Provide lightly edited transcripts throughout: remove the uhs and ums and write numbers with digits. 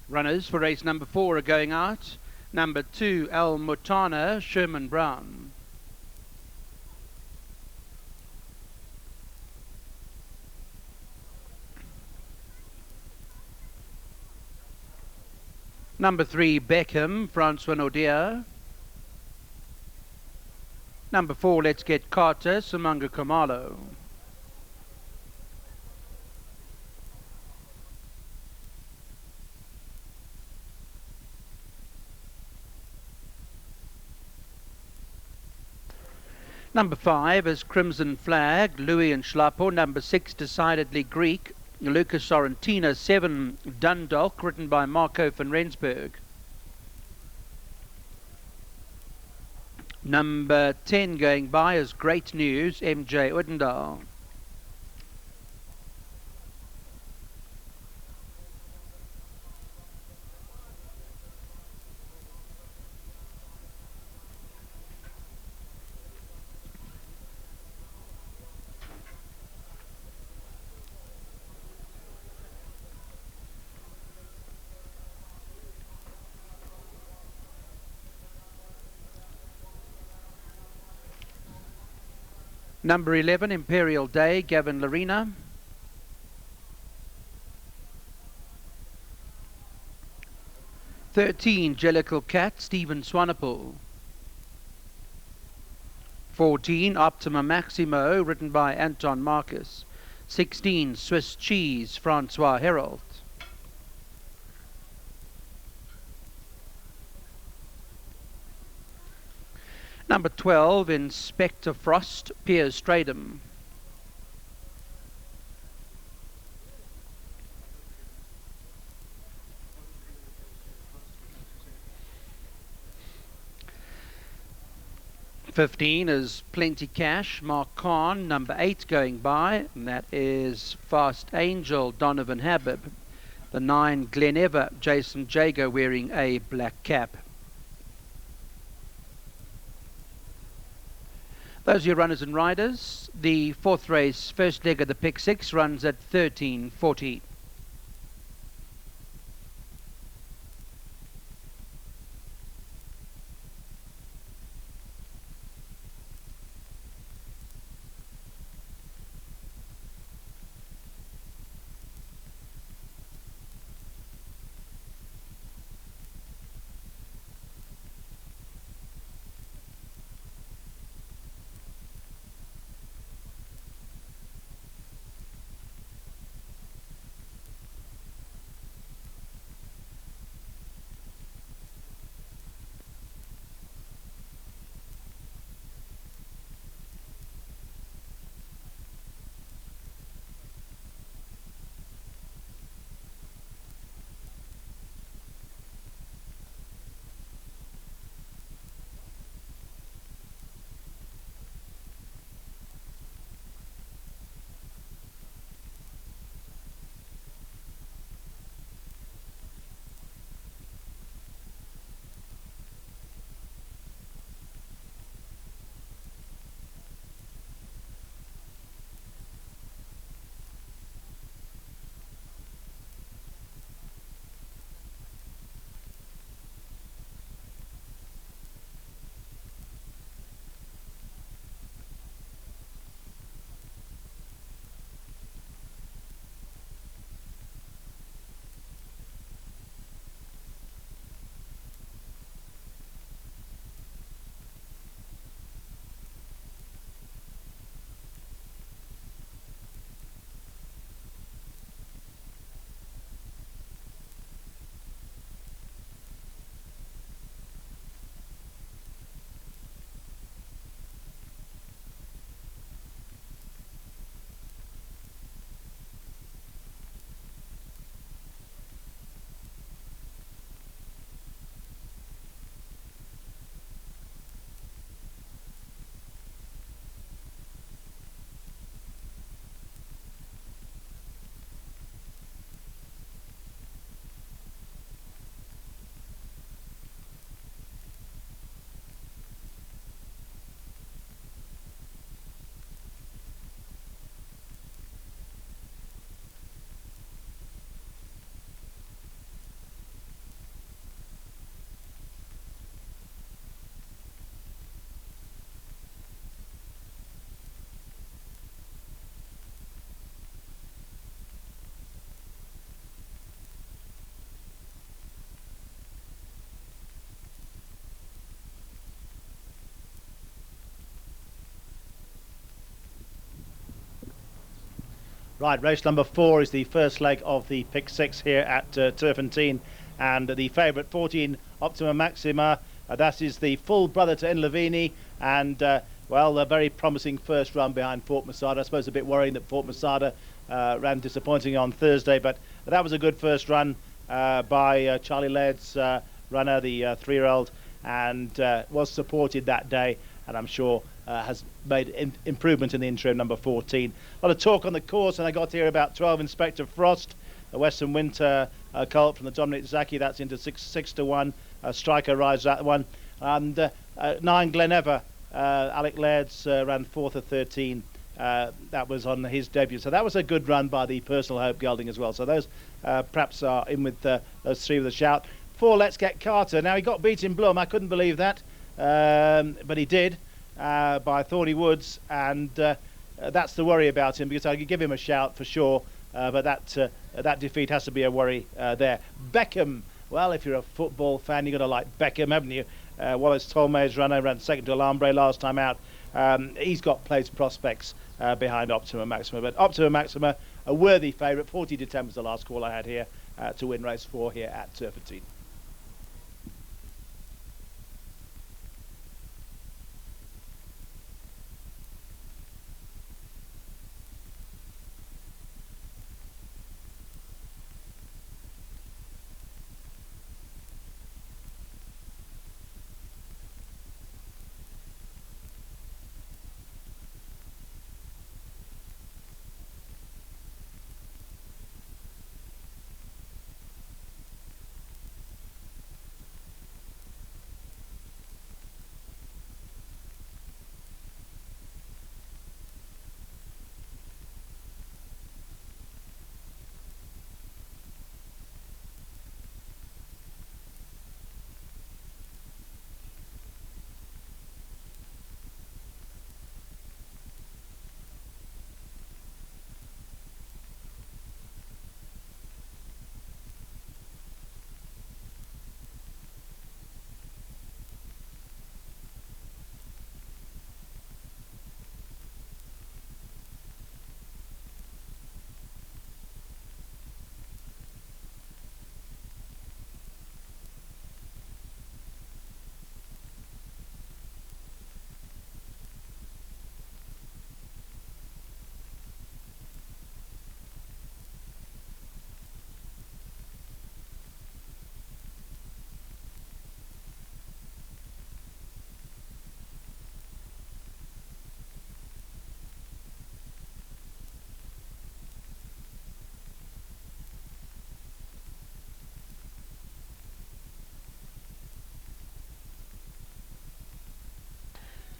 Runners for race number 4 are going out. Number 2, Al Mutana, Sherman Brown. Number 3, Beckham, Francois Nordia. Number 4, Let's Get Carter, Sumunga Khumalo. Number 5 is Crimson Flag, Louis and Schlappo. Number 6, Decidedly Greek, Lucas Sorrentina. 7, Dundalk, written by Marco van Rensburg. Number 10 going by is Great News, MJ Udendaal. Number 11, Imperial Day, Gavin Larena. (13) Jellicle Cat, Stephen Swanepoel. 14, Optima Maximo, written by Anton Marcus. 16, Swiss Cheese, Francois Herold. Number 12, Inspector Frost, Piers Stradham. (15) is Plenty Cash, Mark Kahn. Number 8 going by, and that is Fast Angel, Donovan Habib. The 9, Glenever, Jason Jager, wearing a black cap. Those are your runners and riders. The 4th race, first leg of the pick 6, runs at 13:40. Right, race number 4 is the first leg of the pick 6 here at TURFFONTEIN, and the favourite 14 Optima Maxima. That is the full brother to Enlavini, and well, a very promising first run behind Fort Masada. I suppose a bit worrying that Fort Masada ran disappointing on Thursday, but that was a good first run by Charlie Laird's runner, the 3-year-old, and was supported that day, and I'm sure has made improvement in the interim, number 14. A lot of talk on the course, and I got to hear about 12 Inspector Frost, a Western Winter colt from the Dominic Zaki. That's into 6-1. Striker rides that one. And 9 Glenever, Alec Laird's ran 4th of 13. That was on his debut. So that was a good run by the Personal Hope gelding as well. So those perhaps are in with those 3 with a shout. 4 Let's Get Carter. Now, he got beat in Bloom. I couldn't believe that. But he did by Thorny Woods. And that's the worry about him, because I could give him a shout for sure. But that defeat has to be a worry there. Beckham. Well, if you're a football fan, you're going to like Beckham, haven't you? Wallace Tolmay's runner ran 2nd to Alambre last time out. He's got place prospects behind Optima Maxima. But Optima Maxima, a worthy favourite. 40 to 10 was the last call I had here to win race 4 here at TURFFONTEIN.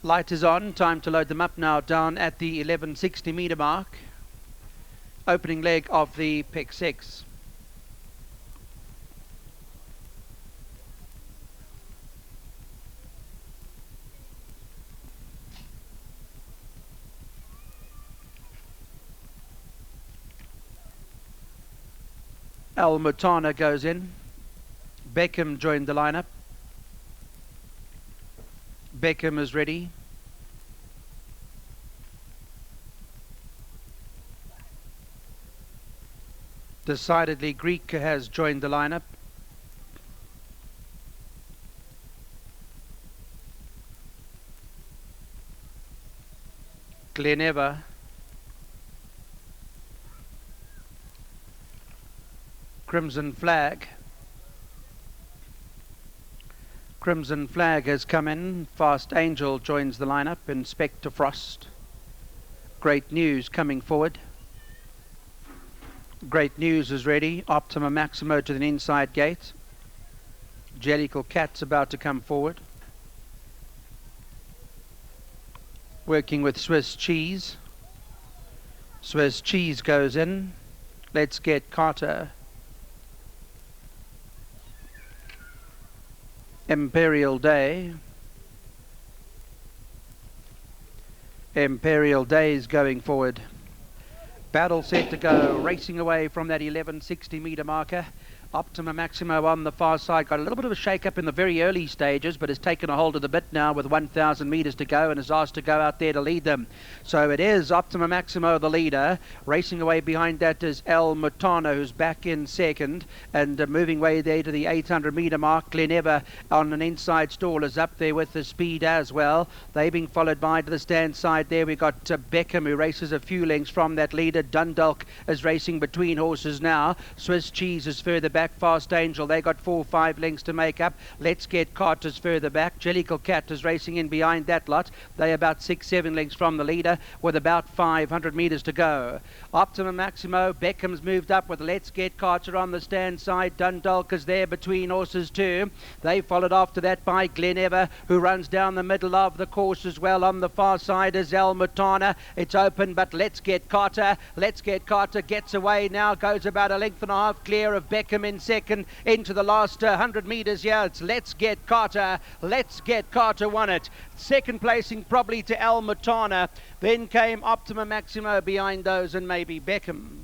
Light is on. Time to load them up now down at the 1160 metre mark. Opening leg of the pick 6. Al Mutana goes in. Beckham joined the lineup. Beckham is ready. Decidedly Greek has joined the lineup. Glenever. Crimson Flag. Crimson Flag has come in. Fast Angel joins the lineup. Inspector Frost. Great News coming forward. Great News is ready. Optima Maximo to the inside gate. Jellicle Cat's about to come forward. Working with Swiss Cheese. Swiss Cheese goes in. Let's Get Carter. Imperial Day. Imperial Day is going forward. Battle set to go, racing away from that 1160 metre marker. Optima Maximo on the far side got a little bit of a shake-up in the very early stages, but has taken a hold of the bit now with 1,000 metres to go and is asked to go out there to lead them. So it is Optima Maximo the leader. Racing away behind that is El Mutano, who's back in second, and moving away there to the 800-metre mark. Glenever on an inside stall is up there with the speed as well. They being followed by to the stand side there. We got Beckham, who races a few lengths from that leader. Dundalk is racing between horses now. Swiss Cheese is further back. Fast Angel, they got 4 or 5 lengths to make up. Let's Get Carter's further back. Jellicle Cat is racing in behind that lot. They about 6-7 lengths from the leader with about 500 metres to go. Optimum Maximo, Beckham's moved up with Let's Get Carter on the stand side. Dundalk is there between horses too. They followed after that by Glenever, who runs down the middle of the course as well. On the far side is El Mutana. It's open, but Let's Get Carter. Let's Get Carter gets away now, goes about a length and a half clear of Beckham in second into the last 100 metres. Yeah, it's Let's Get Carter. Let's Get Carter won it. Second placing probably to El Mutana. Then came Optima Maximo behind those and maybe Beckham.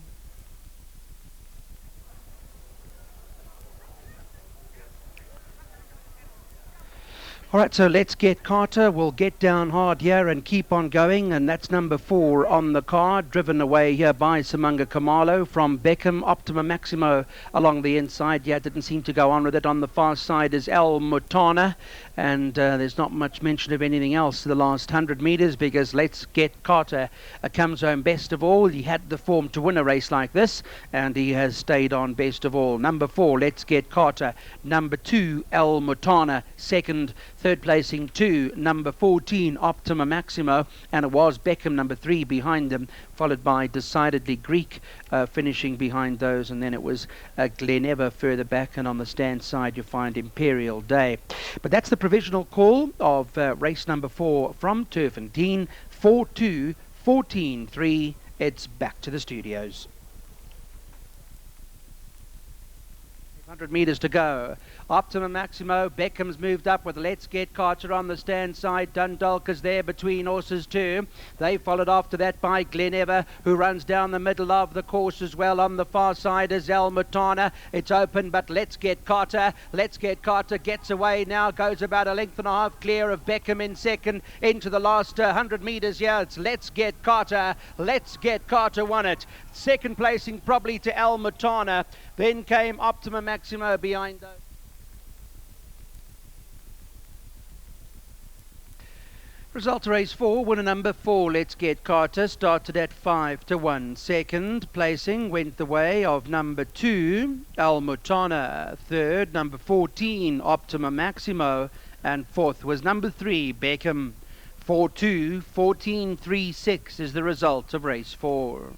All right, so Let's Get Carter will get down hard here and keep on going, and that's number 4 on the card, driven away here by Simunga Kamalo from Beckham. Optima Maximo along the inside, yeah, didn't seem to go on with it. On the far side is El Mutana, and there's not much mention of anything else the last 100 metres because Let's Get Carter comes home best of all. He had the form to win a race like this, and he has stayed on best of all. Number 4, Let's Get Carter. Number 2, El Mutana. Second, third placing 2, number 14, Optima Maximo, and it was Beckham, number 3, behind them, followed by Decidedly Greek finishing behind those, and then it was Glenever further back, and on the stand side you find Imperial Day. But that's the provisional call of race number 4 from Turffontein, 4-2, 14-3. It's back to the studios. 100 metres to go. Optima Maximo, Beckham's moved up with Let's Get Carter on the stand side. Dundalk is there between horses too. They followed after that by Glenever, who runs down the middle of the course as well. On the far side is El Mutana. It's open, but Let's Get Carter. Let's Get Carter gets away now, goes about a length and a half clear of Beckham in second into the last 100 metres. Yeah, it's Let's Get Carter. Let's Get Carter won it. Second placing probably to El Mutana. Then came Optima Maximo behind those. Result to race 4, winner number 4, Let's Get Carter, started at 5-1. Second placing went the way of number 2, El Mutana. Third, number 14, Optima Maximo. And fourth was number 3, Beckham. 4-2, 14-3-6 is the result of race 4.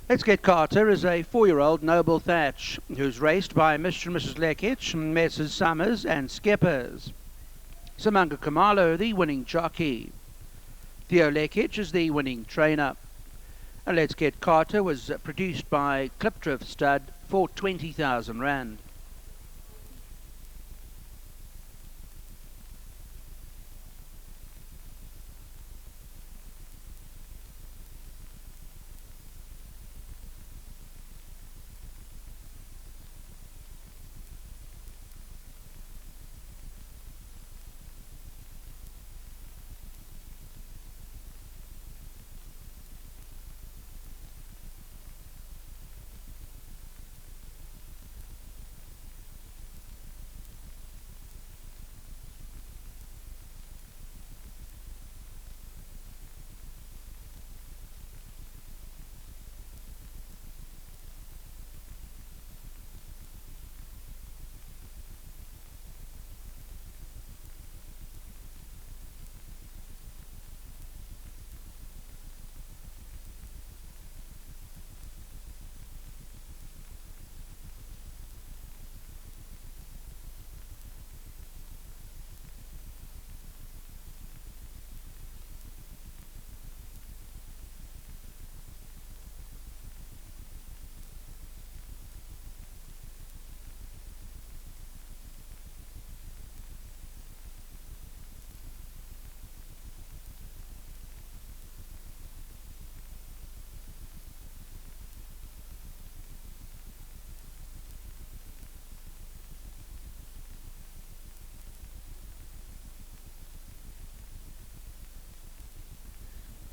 Let's Get Carter is a 4-year-old Noble Thatch who's raced by Mr. and Mrs. Lekić, Messrs. Summers and Skeppers. Samanga Kamalo, the winning jockey. Theo Lekić is the winning trainer. And Let's Get Carter was produced by Klipdrift Stud for 20,000 Rand.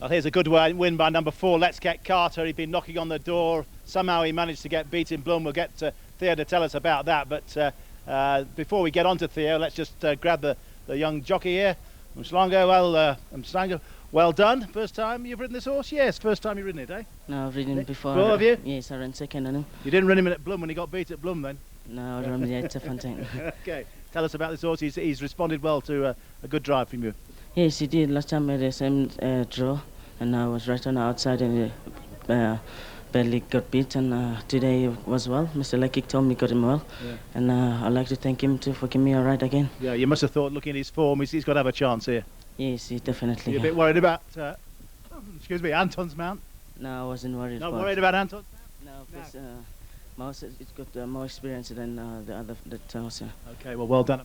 Well, here's a good win by number 4, Let's Get Carter. He'd been knocking on the door. Somehow he managed to get beaten. Bloom. We'll get Theo to tell us about that. But before we get on to Theo, let's just grab the young jockey here. Mslango, well done. First time you've ridden this horse? Yes, first time you've ridden it, eh? No, I've ridden it before. Have you? Yes, I ran second on him. You didn't run him at Bloom when he got beat at Bloom then? No, I ran at TURFFONTEIN. Okay, tell us about this horse. He's responded well to a good drive from you. Yes, he did. Last time I had the same draw, and I was right on the outside and barely got beat. And today was well. Mr. Lekić told me got him well. Yeah. And I'd like to thank him too for giving me a ride again. Yeah, you must have thought, looking at his form, he's got to have a chance here. Yes, he definitely. You're a bit worried about, excuse me, Anton's mount? No, I wasn't worried. Not worried about Anton's mount? No, because Mouse, it's got more experience than the other horse. Okay, well done.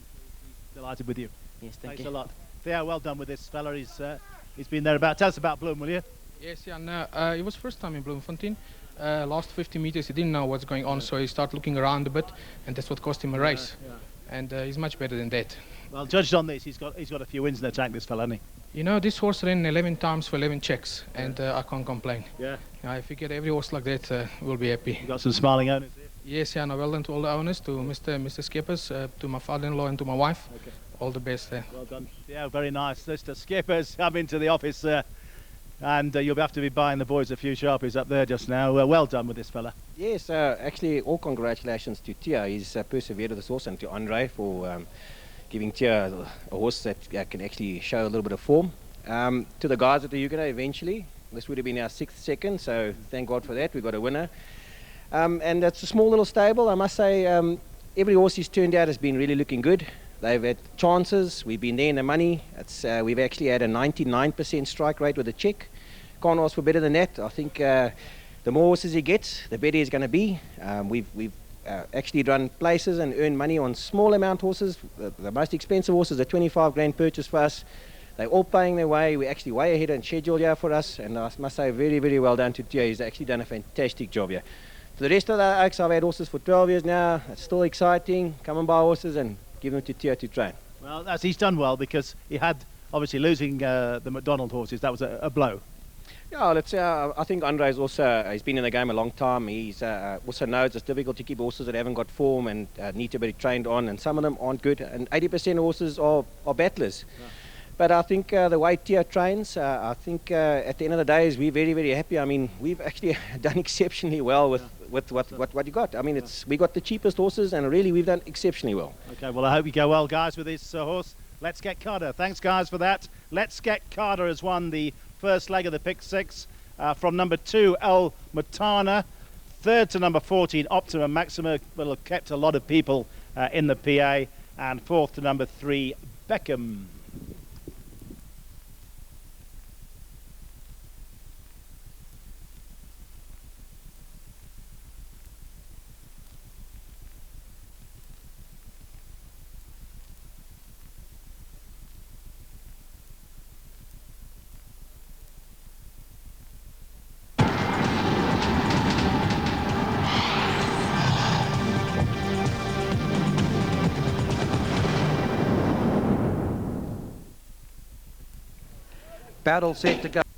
Delighted with you. Yes, Thanks a lot. Theo, well done with this fella. He's been there about. Tell us about Bloom, will you? Yes, yeah. No, it was first time in Bloemfontein. Last 50 meters, he didn't know what's going on, so he started looking around a bit, and that's what cost him a race. Yeah. And he's much better than that. Well, judged on this, he's got a few wins in the tank, this fella, hasn't he? You know, this horse ran 11 times for 11 checks, and I can't complain. Yeah. If you get every horse like that, we'll be happy. You got some smiling owners here? Yes, yeah. No, well done to all the owners, to Mr. Skeppers, to my father-in-law, and to my wife. Okay. All the best there. Well done. Yeah, very nice. Mr. Skeppers, come into the office, and you'll have to be buying the boys a few Sharpies up there just now. Well done with this fella. Yes, actually, all congratulations to Tia. He's persevered with this horse, and to Andre for giving Tia a horse that can actually show a little bit of form. To the guys at the Huguenot, eventually, this would have been our 6th second, so thank God for that. We got a winner. And it's a small little stable. I must say, every horse he's turned out has been really looking good. They've had chances. We've been there in the money. We've actually had a 99% strike rate with the check. Can't ask for better than that. I think the more horses he gets, the better he's going to be. We've actually run places and earned money on small amount horses. The most expensive horses, a 25 grand purchase for us. They're all paying their way. We're actually way ahead on schedule here for us. And I must say, very, very well done to Tia. He's actually done a fantastic job here. For the rest of the oaks, I've had horses for 12 years now. It's still exciting. Come and buy horses and give them to Tia to train. Well, he's done well, because he had, obviously, losing the McDonald horses. That was a blow. Yeah, let's say I think Andre's also, he's been in the game a long time. He's also knows it's difficult to keep horses that haven't got form and need to be trained on, and some of them aren't good, and 80% of horses are battlers. Yeah. But I think the way Tia trains, I think at the end of the day, we're very, very happy. I mean, we've actually done exceptionally well with what you got. I mean, we got the cheapest horses, and really we've done exceptionally well. Okay, well, I hope you go well, guys, with this horse. Let's Get Carter. Thanks, guys, for that. Let's Get Carter has won the first leg of the pick 6. from number 2, El Mutana. Third to number 14, Optima Maxima, will have kept a lot of people in the PA. And fourth to number 3, Beckham. Battle set to go.